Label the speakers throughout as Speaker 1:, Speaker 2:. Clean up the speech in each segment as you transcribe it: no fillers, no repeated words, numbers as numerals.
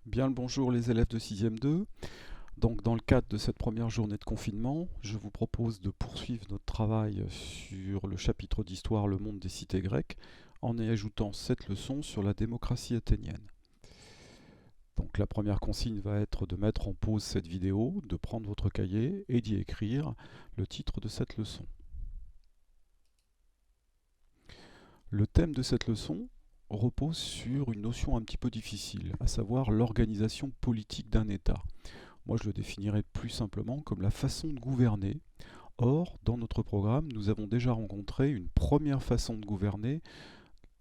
Speaker 1: Bien le bonjour les élèves de 6e 2. Donc dans le cadre de cette première journée de confinement, je vous propose de poursuivre notre travail sur le chapitre d'histoire Le monde des cités grecques en y ajoutant cette leçon sur la démocratie athénienne. Donc la première consigne va être de mettre en pause cette vidéo, de prendre votre cahier et d'y écrire le titre de cette leçon. Le thème de cette leçon repose sur une notion un petit peu difficile, à savoir l'organisation politique d'un État. Moi, je le définirais plus simplement comme la façon de gouverner. Or, dans notre programme, nous avons déjà rencontré une première façon de gouverner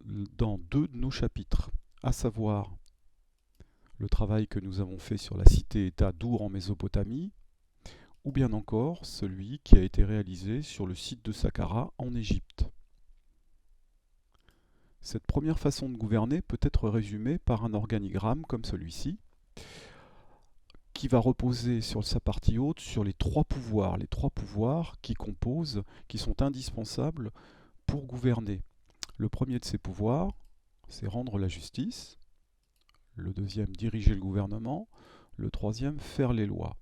Speaker 1: dans deux de nos chapitres, à savoir le travail que nous avons fait sur la cité-État d'Our en Mésopotamie, ou bien encore celui qui a été réalisé sur le site de Saqqara en Égypte. Cette première façon de gouverner peut être résumée par un organigramme comme celui-ci, qui va reposer sur sa partie haute sur les trois pouvoirs qui sont indispensables pour gouverner. Le premier de ces pouvoirs, c'est rendre la justice, le deuxième, diriger le gouvernement, le troisième, faire les lois.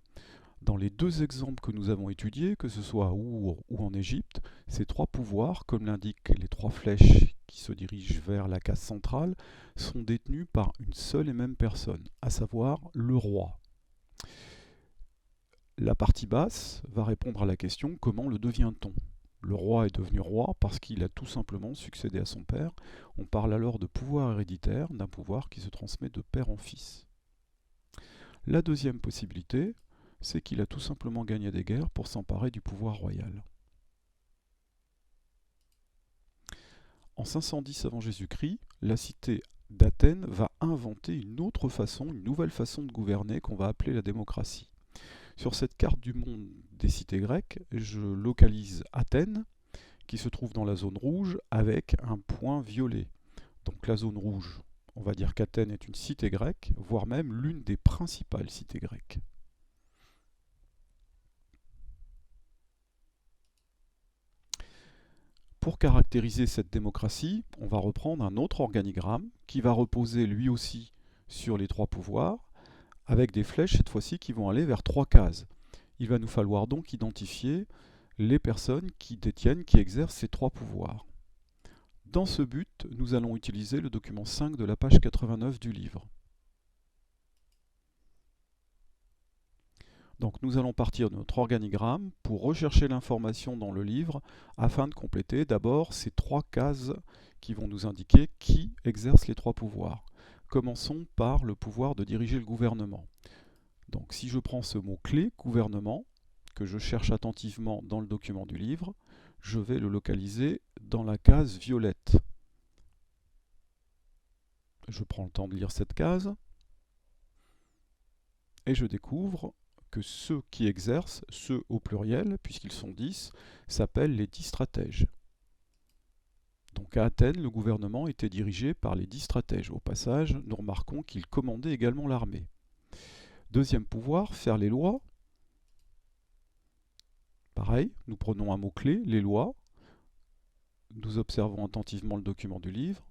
Speaker 1: Dans les deux exemples que nous avons étudiés, que ce soit à Our ou en Égypte, ces trois pouvoirs, comme l'indiquent les trois flèches qui se dirigent vers la case centrale, sont détenus par une seule et même personne, à savoir le roi. La partie basse va répondre à la question « Comment le devient-on » ? Le roi est devenu roi parce qu'il a tout simplement succédé à son père. On parle alors de pouvoir héréditaire, d'un pouvoir qui se transmet de père en fils. La deuxième possibilité, c'est qu'il a tout simplement gagné des guerres pour s'emparer du pouvoir royal. En 510 avant Jésus-Christ, la cité d'Athènes va inventer une nouvelle façon de gouverner qu'on va appeler la démocratie. Sur cette carte du monde des cités grecques, je localise Athènes, qui se trouve dans la zone rouge, avec un point violet. Donc la zone rouge, on va dire qu'Athènes est une cité grecque, voire même l'une des principales cités grecques. Pour caractériser cette démocratie, on va reprendre un autre organigramme qui va reposer lui aussi sur les trois pouvoirs, avec des flèches cette fois-ci qui vont aller vers trois cases. Il va nous falloir donc identifier les personnes qui exercent ces trois pouvoirs. Dans ce but, nous allons utiliser le document 5 de la page 89 du livre. Donc nous allons partir de notre organigramme pour rechercher l'information dans le livre afin de compléter d'abord ces trois cases qui vont nous indiquer qui exerce les trois pouvoirs. Commençons par le pouvoir de diriger le gouvernement. Donc si je prends ce mot-clé, gouvernement, que je cherche attentivement dans le document du livre, je vais le localiser dans la case violette. Je prends le temps de lire cette case et je découvre que ceux qui exercent, ceux au pluriel, puisqu'ils sont 10, s'appellent les 10 stratèges. Donc à Athènes, le gouvernement était dirigé par les 10 stratèges. Au passage, nous remarquons qu'ils commandaient également l'armée. Deuxième pouvoir, faire les lois. Pareil, nous prenons un mot-clé, les lois. Nous observons attentivement le document du livre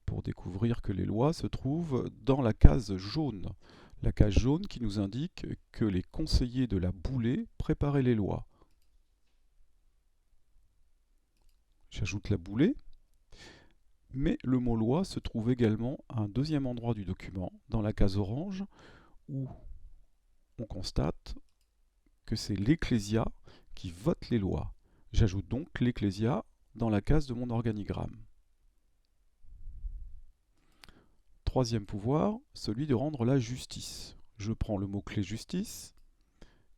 Speaker 1: pour découvrir que les lois se trouvent dans la case jaune. La case jaune qui nous indique que les conseillers de la boulée préparaient les lois. J'ajoute la boulée, mais le mot loi se trouve également à un deuxième endroit du document, dans la case orange, où on constate que c'est l'ecclésia qui vote les lois. J'ajoute donc l'ecclésia dans la case de mon organigramme. Troisième pouvoir, celui de rendre la justice. Je prends le mot-clé justice,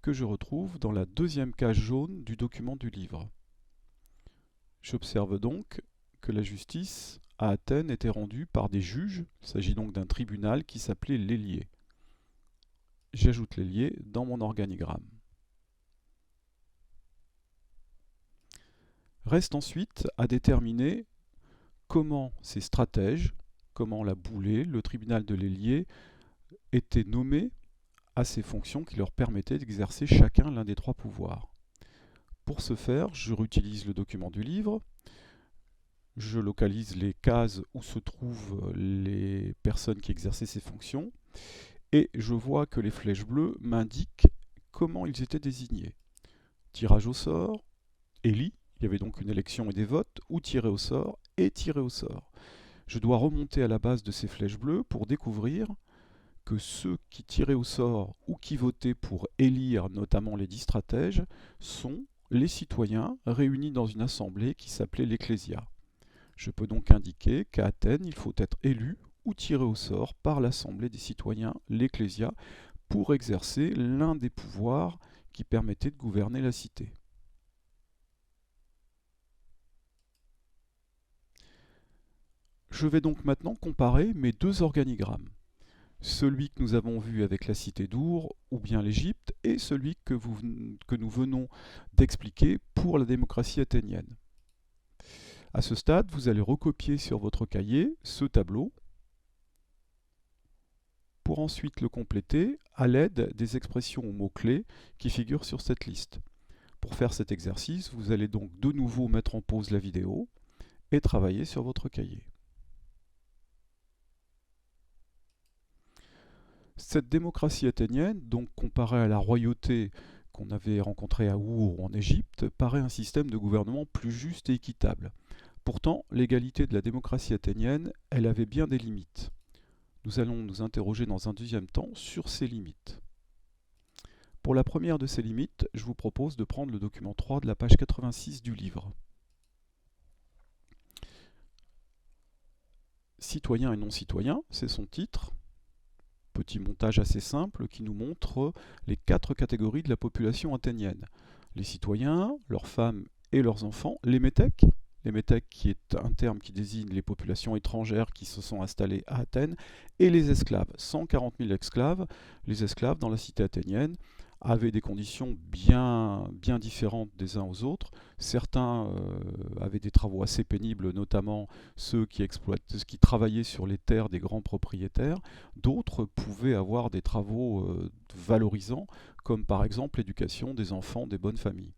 Speaker 1: que je retrouve dans la deuxième case jaune du document du livre. J'observe donc que la justice à Athènes était rendue par des juges, il s'agit donc d'un tribunal qui s'appelait l'Héliée. J'ajoute l'Héliée dans mon organigramme. Reste ensuite à déterminer comment ces stratèges, comment la boulée, le tribunal de l'Héliée, étaient nommés à ces fonctions qui leur permettaient d'exercer chacun l'un des trois pouvoirs. Pour ce faire, je réutilise le document du livre, je localise les cases où se trouvent les personnes qui exerçaient ces fonctions, Et je vois que les flèches bleues m'indiquent comment ils étaient désignés. Tirage au sort, élit, il y avait donc une élection et des votes, ou tiré au sort, et tiré au sort. Je dois remonter à la base de ces flèches bleues pour découvrir que ceux qui tiraient au sort ou qui votaient pour élire notamment les 10 stratèges sont les citoyens réunis dans une assemblée qui s'appelait l'Ecclésia. Je peux donc indiquer qu'à Athènes, il faut être élu ou tiré au sort par l'assemblée des citoyens, l'Ecclésia, pour exercer l'un des pouvoirs qui permettait de gouverner la cité. Je vais donc maintenant comparer mes deux organigrammes. Celui que nous avons vu avec la cité d'Our ou bien l'Égypte et celui que nous venons d'expliquer pour la démocratie athénienne. À ce stade, vous allez recopier sur votre cahier ce tableau pour ensuite le compléter à l'aide des expressions ou mots-clés qui figurent sur cette liste. Pour faire cet exercice, vous allez donc de nouveau mettre en pause la vidéo et travailler sur votre cahier. Cette démocratie athénienne, donc comparée à la royauté qu'on avait rencontrée à Our ou en Égypte, paraît un système de gouvernement plus juste et équitable. Pourtant, l'égalité de la démocratie athénienne, elle avait bien des limites. Nous allons nous interroger dans un deuxième temps sur ces limites. Pour la première de ces limites, je vous propose de prendre le document 3 de la page 86 du livre. Citoyens et non-citoyens, c'est son titre. Petit montage assez simple qui nous montre les 4 catégories de la population athénienne. Les citoyens, leurs femmes et leurs enfants, les métèques qui est un terme qui désigne les populations étrangères qui se sont installées à Athènes, et les esclaves, 140 000 esclaves. Les esclaves dans la cité athénienne avaient des conditions bien différentes des uns aux autres. Certains avaient des travaux assez pénibles, notamment ceux qui travaillaient sur les terres des grands propriétaires. D'autres pouvaient avoir des travaux valorisants, comme par exemple l'éducation des enfants des bonnes familles.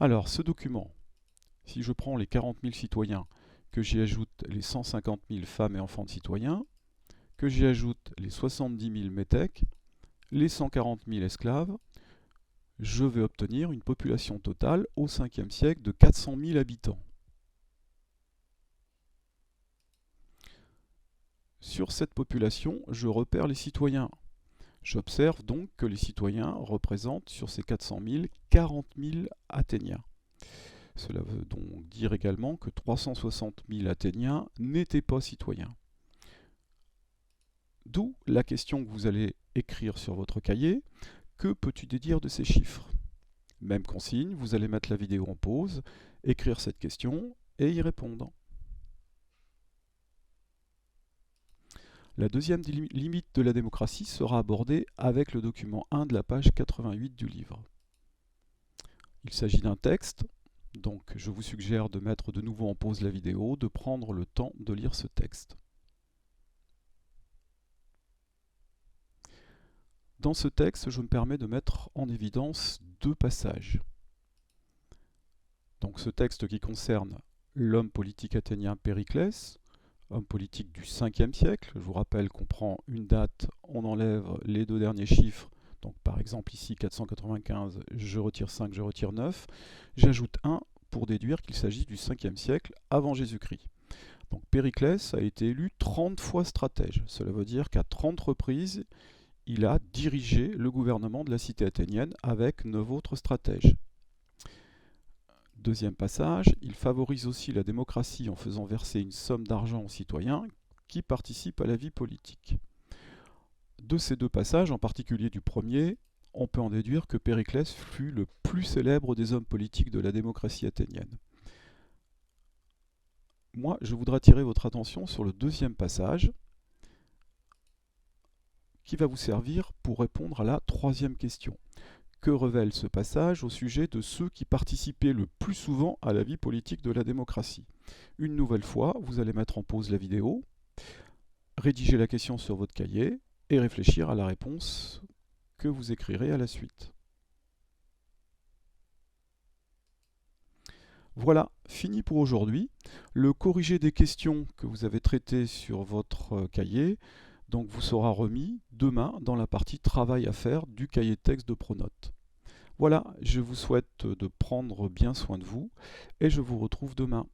Speaker 1: Alors, ce document, si je prends les 40 000 citoyens, que j'y ajoute les 150 000 femmes et enfants de citoyens, que j'y ajoute les 70 000 métèques, les 140 000 esclaves, je vais obtenir une population totale au 5e siècle de 400 000 habitants. Sur cette population, je repère les citoyens. J'observe donc que les citoyens représentent sur ces 400 000, 40 000 Athéniens. Cela veut donc dire également que 360 000 Athéniens n'étaient pas citoyens. D'où la question que vous allez écrire sur votre cahier: que peux-tu déduire de ces chiffres? Même consigne, vous allez mettre la vidéo en pause, écrire cette question et y répondre. La deuxième limite de la démocratie sera abordée avec le document 1 de la page 88 du livre. Il s'agit d'un texte, donc je vous suggère de mettre de nouveau en pause la vidéo, de prendre le temps de lire ce texte. Dans ce texte, je me permets de mettre en évidence deux passages. Donc ce texte qui concerne l'homme politique athénien Périclès, homme politique du 5e siècle. Je vous rappelle qu'on prend une date, on enlève les deux derniers chiffres. Donc par exemple ici 495, je retire 5, je retire 9. J'ajoute 1 pour déduire qu'il s'agit du 5e siècle avant Jésus-Christ. Donc Périclès a été élu 30 fois stratège. Cela veut dire qu'à 30 reprises, il a dirigé le gouvernement de la cité athénienne avec 9 autres stratèges. Deuxième passage, il favorise aussi la démocratie en faisant verser une somme d'argent aux citoyens qui participent à la vie politique. De ces deux passages, en particulier du premier, on peut en déduire que Périclès fut le plus célèbre des hommes politiques de la démocratie athénienne. Moi, je voudrais attirer votre attention sur le deuxième passage, qui va vous servir pour répondre à la troisième question. Que révèle ce passage au sujet de ceux qui participaient le plus souvent à la vie politique de la démocratie? Une nouvelle fois, vous allez mettre en pause la vidéo, rédiger la question sur votre cahier et réfléchir à la réponse que vous écrirez à la suite. Voilà, fini pour aujourd'hui. Le corrigé des questions que vous avez traitées sur votre cahier Donc vous sera remis demain dans la partie travail à faire du cahier de texte de Pronote. Voilà, je vous souhaite de prendre bien soin de vous et je vous retrouve demain.